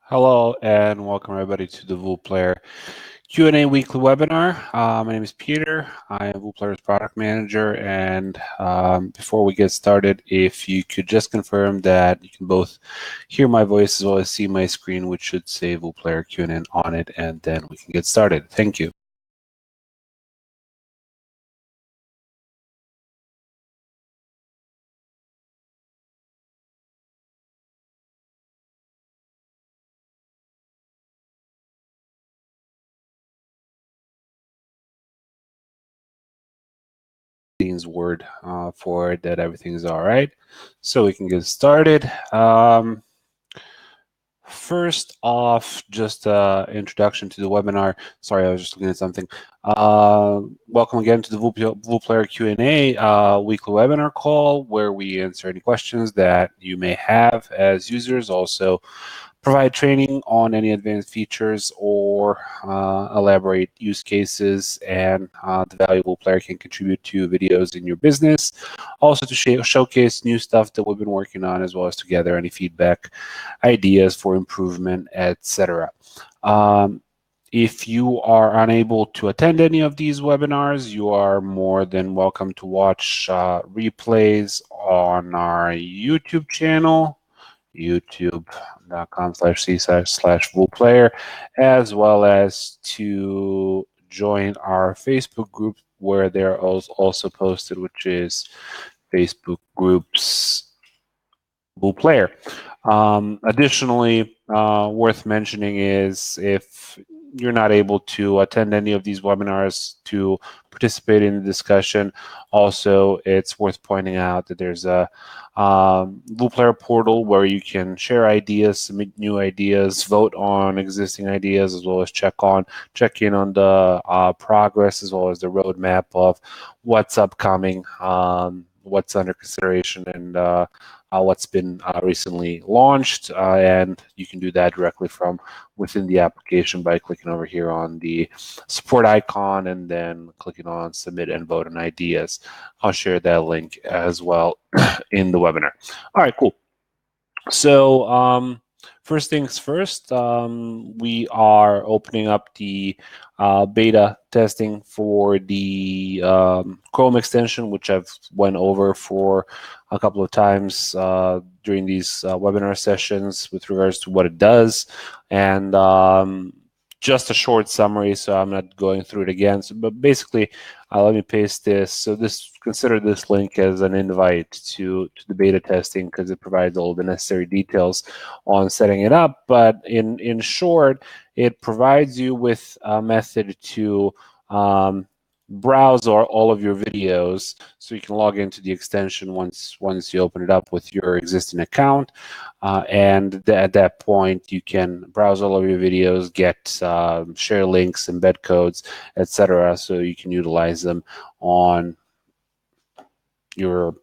Hello and welcome everybody to the VooPlayer Q&A weekly webinar. My name is Peter. I am VooPlayer's product manager, and before we get started, if you could just confirm that you can both hear my voice as well as see my screen, which should say VooPlayer Q&A on it, and then we can get started. Thank you. Word for it that everything is all right, so we can get started. First off, just introduction to the webinar. Sorry, I was just looking at something. Welcome again to the VooPlayer Q&A weekly webinar call, where we answer any questions that you may have as users. Also, provide training on any advanced features or elaborate use cases and the valuable player can contribute to videos in your business. Also to showcase new stuff that we've been working on, as well as to gather any feedback, ideas for improvement, etc. If you are unable to attend any of these webinars, you are more than welcome to watch replays on our YouTube channel, youtube.com/c/VooPlayer, as well as to join our Facebook group where they're also posted, which is Facebook groups VooPlayer. Additionally, worth mentioning is if you're not able to attend any of these webinars to participate in the discussion, also it's worth pointing out that there's a VooPlayer portal where you can share ideas, submit new ideas, vote on existing ideas, as well as check in on the progress, as well as the roadmap of what's upcoming, what's under consideration, and what's been recently launched, and you can do that directly from within the application by clicking over here on the support icon and then clicking on submit and vote on ideas. I'll share that link as well in the webinar. All right, cool. So first things first, we are opening up the beta testing for the Chrome extension, which I've went over for a couple of times during these webinar sessions with regards to what it does, and just a short summary, so I'm not going through it again. But basically, let me paste this. So consider this link as an invite to the beta testing, because it provides all the necessary details on setting it up. But in short, it provides you with a method to browse all of your videos, so you can log into the extension once you open it up with your existing account, and at that point you can browse all of your videos, get share links, embed codes, etc., so you can utilize them on your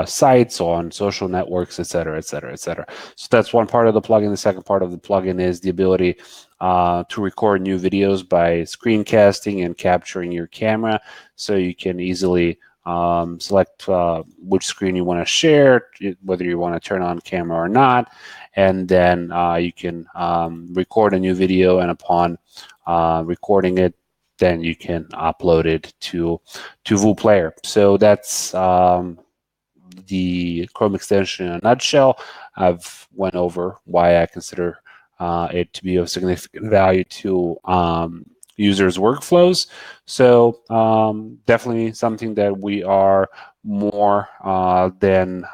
sites, on social networks, etc., etc., etc. So that's one part of the plugin. The second part of the plugin is the ability to record new videos by screencasting and capturing your camera, so you can easily select which screen you want to share, whether you want to turn on camera or not, and then you can record a new video, and upon recording it, then you can upload it to VooPlayer. So that's the Chrome extension in a nutshell. I've went over why I consider it to be of significant value to users' workflows. So definitely something that we are more than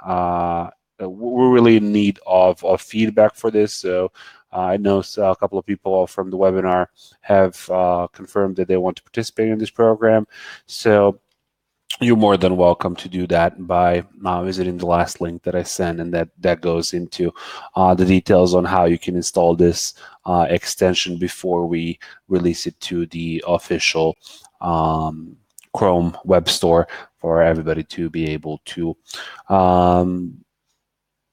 we're really in need of feedback for this. So I know a couple of people from the webinar have confirmed that they want to participate in this program. So you're more than welcome to do that by visiting the last link that I sent, and that goes into the details on how you can install this extension before we release it to the official Chrome web store for everybody to be able to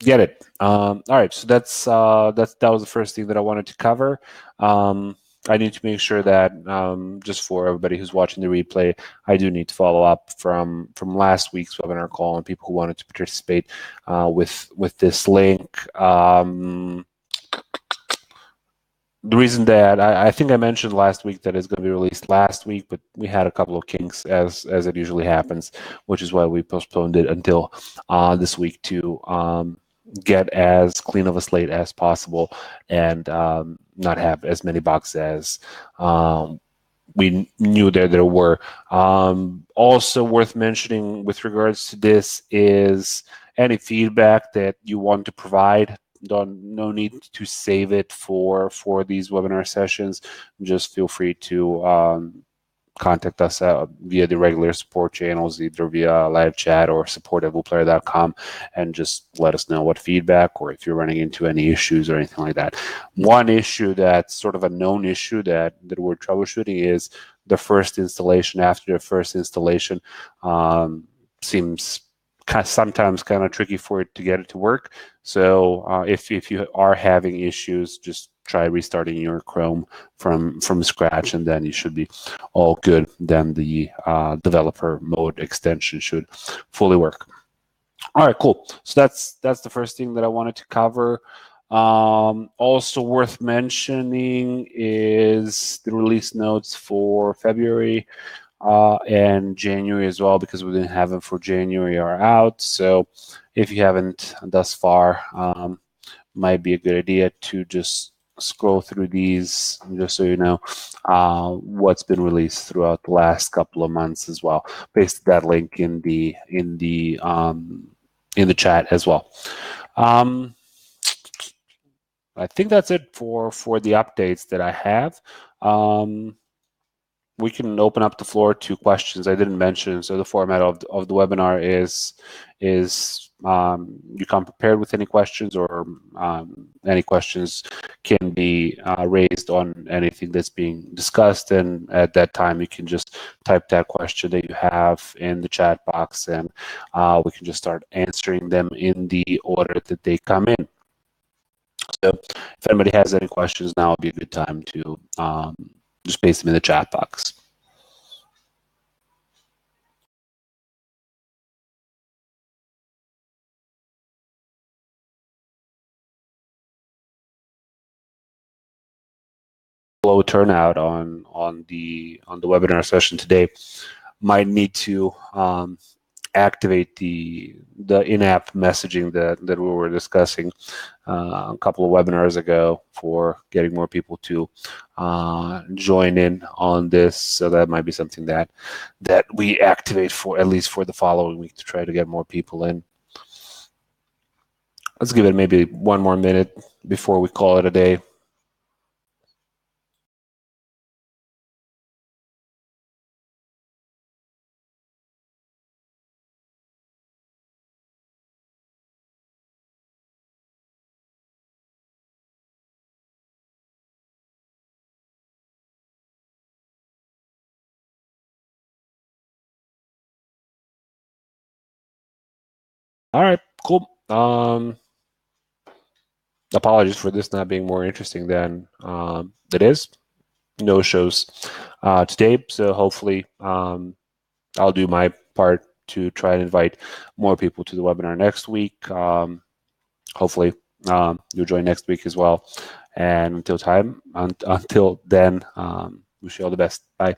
get it. All right, so that was the first thing that I wanted to cover. I need to make sure that just for everybody who's watching the replay, I do need to follow up from last week's webinar call and people who wanted to participate with this link. The reason that I think I mentioned last week that it's going to be released last week, but we had a couple of kinks as it usually happens, which is why we postponed it until this week to get as clean of a slate as possible and not have as many bugs as we knew there were. Also worth mentioning with regards to this is any feedback that you want to provide. No need to save it for these webinar sessions. Just feel free to contact us via the regular support channels, either via live chat or support@woolplayer.com, and just let us know what feedback or if you're running into any issues or anything like that. One issue that's sort of a known issue that we're troubleshooting is the first installation. After the first installation, seems sometimes kind of tricky for it to get it to work. So if you are having issues, just try restarting your Chrome from scratch, and then you should be all good. Then the developer mode extension should fully work. All right, cool. So that's the first thing that I wanted to cover. Also worth mentioning is the release notes for February and January as well, because we didn't have them for January, are out. So if you haven't thus far, might be a good idea to just scroll through these just so you know what's been released throughout the last couple of months as well. Paste that link in the chat as well. I think that's it for the updates that I have. We can open up the floor to questions. I didn't mention, so the format of the webinar is you come prepared with any questions, or any questions can be raised on anything that's being discussed, and at that time you can just type that question that you have in the chat box, and we can just start answering them in the order that they come in. So if anybody has any questions, now would be a good time to just paste them in the chat box. Low turnout on the webinar session today. Might need to activate the in-app messaging that we were discussing a couple of webinars ago for getting more people to join in on this. So that might be something that we activate for at least for the following week to try to get more people in. Let's give it maybe one more minute before we call it a day. All right, cool. Apologies for this not being more interesting than it is. No shows today, so hopefully I'll do my part to try and invite more people to the webinar next week. Hopefully you'll join next week as well. And until then, wish you all the best. Bye.